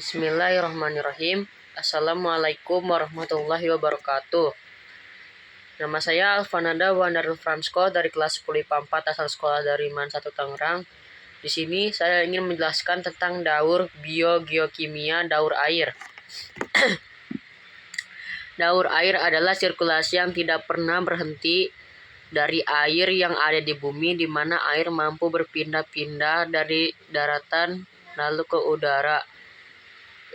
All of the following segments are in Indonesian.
Bismillahirrahmanirrahim. Assalamualaikum warahmatullahi wabarakatuh. Nama saya Alfananda Wandarul Fransko dari kelas 10 IPA 4 asal sekolah Dariman 1 Tangerang. Di sini saya ingin menjelaskan tentang daur geokimia daur air. Daur air adalah sirkulasi yang tidak pernah berhenti dari air yang ada di bumi, di mana air mampu berpindah-pindah dari daratan lalu ke udara,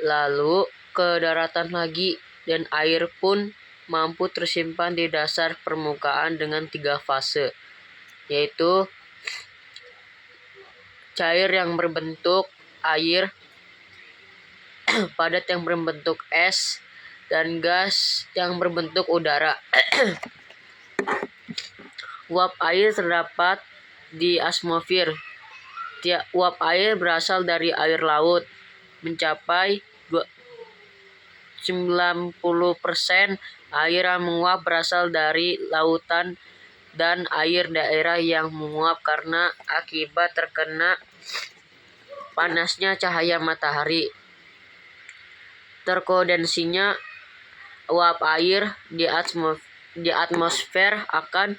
lalu ke daratan lagi, dan air pun mampu tersimpan di dasar permukaan dengan 3 fase, yaitu cair yang berbentuk air, padat yang berbentuk es, dan gas yang berbentuk udara. Uap air terdapat di atmosfer. Uap air berasal dari air laut, mencapai 90% air yang menguap berasal dari lautan, dan air daerah yang menguap karena akibat terkena panasnya cahaya matahari. Terkondensinya uap air di atmosfer akan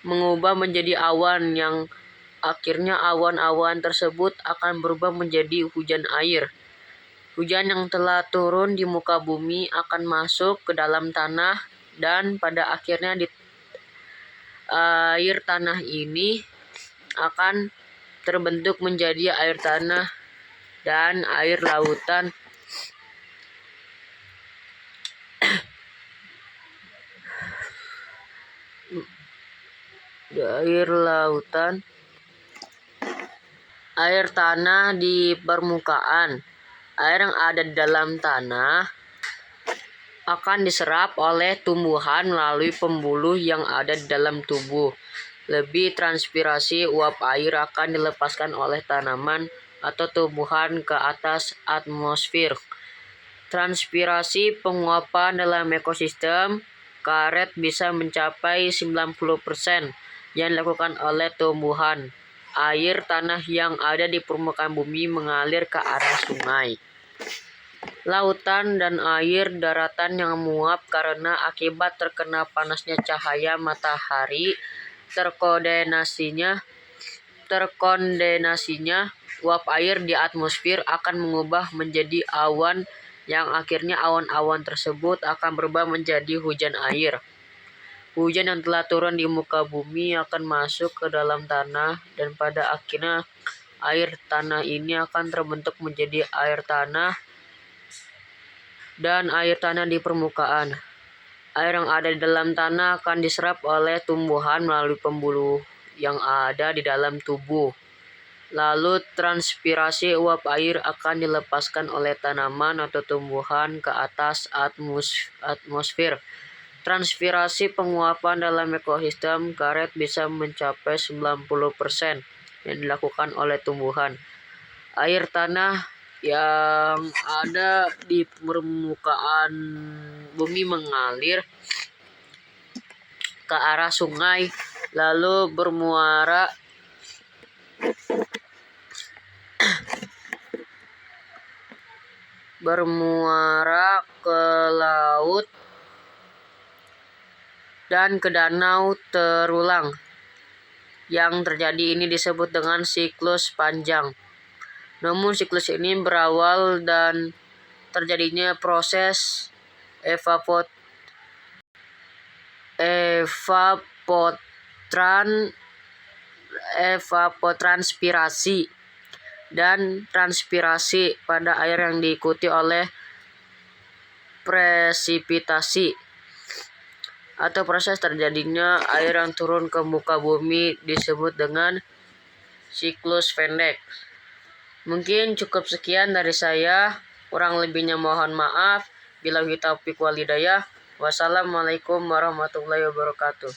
mengubah menjadi awan, yang akhirnya awan-awan tersebut akan berubah menjadi hujan air. Hujan yang telah turun di muka bumi akan masuk ke dalam tanah, dan pada akhirnya air tanah ini akan terbentuk menjadi air tanah dan air lautan. Air tanah di permukaan. Air yang ada di dalam tanah akan diserap oleh tumbuhan melalui pembuluh yang ada di dalam tubuh. Lebih transpirasi uap air akan dilepaskan oleh tanaman atau tumbuhan ke atas atmosfer. Transpirasi penguapan dalam ekosistem karet bisa mencapai 90% yang dilakukan oleh tumbuhan. Air tanah yang ada di permukaan bumi mengalir ke arah sungai, lautan, dan air daratan yang menguap karena akibat terkena panasnya cahaya matahari. Terkondensinya uap air di atmosfer akan mengubah menjadi awan, yang akhirnya awan-awan tersebut akan berubah menjadi hujan air. Hujan yang telah turun di muka bumi akan masuk ke dalam tanah, dan pada akhirnya air tanah ini akan terbentuk menjadi air tanah dan air tanah di permukaan. Air yang ada di dalam tanah akan diserap oleh tumbuhan melalui pembuluh yang ada di dalam tubuh. Lalu transpirasi uap air akan dilepaskan oleh tanaman atau tumbuhan ke atas atmosfer. Transpirasi penguapan dalam ekosistem karet bisa mencapai 90% yang dilakukan oleh tumbuhan. Air tanah yang ada di permukaan bumi mengalir ke arah sungai, lalu bermuara ke laut dan ke danau terulang. Yang terjadi ini disebut dengan siklus panjang. Namun siklus ini berawal dan terjadinya proses evapotranspirasi dan transpirasi pada air yang diikuti oleh presipitasi, atau proses terjadinya air yang turun ke muka bumi disebut dengan siklus pendek. Mungkin cukup sekian dari saya, kurang lebihnya mohon maaf. Billahi taufiq wal hidayah. Wassalamualaikum warahmatullahi wabarakatuh.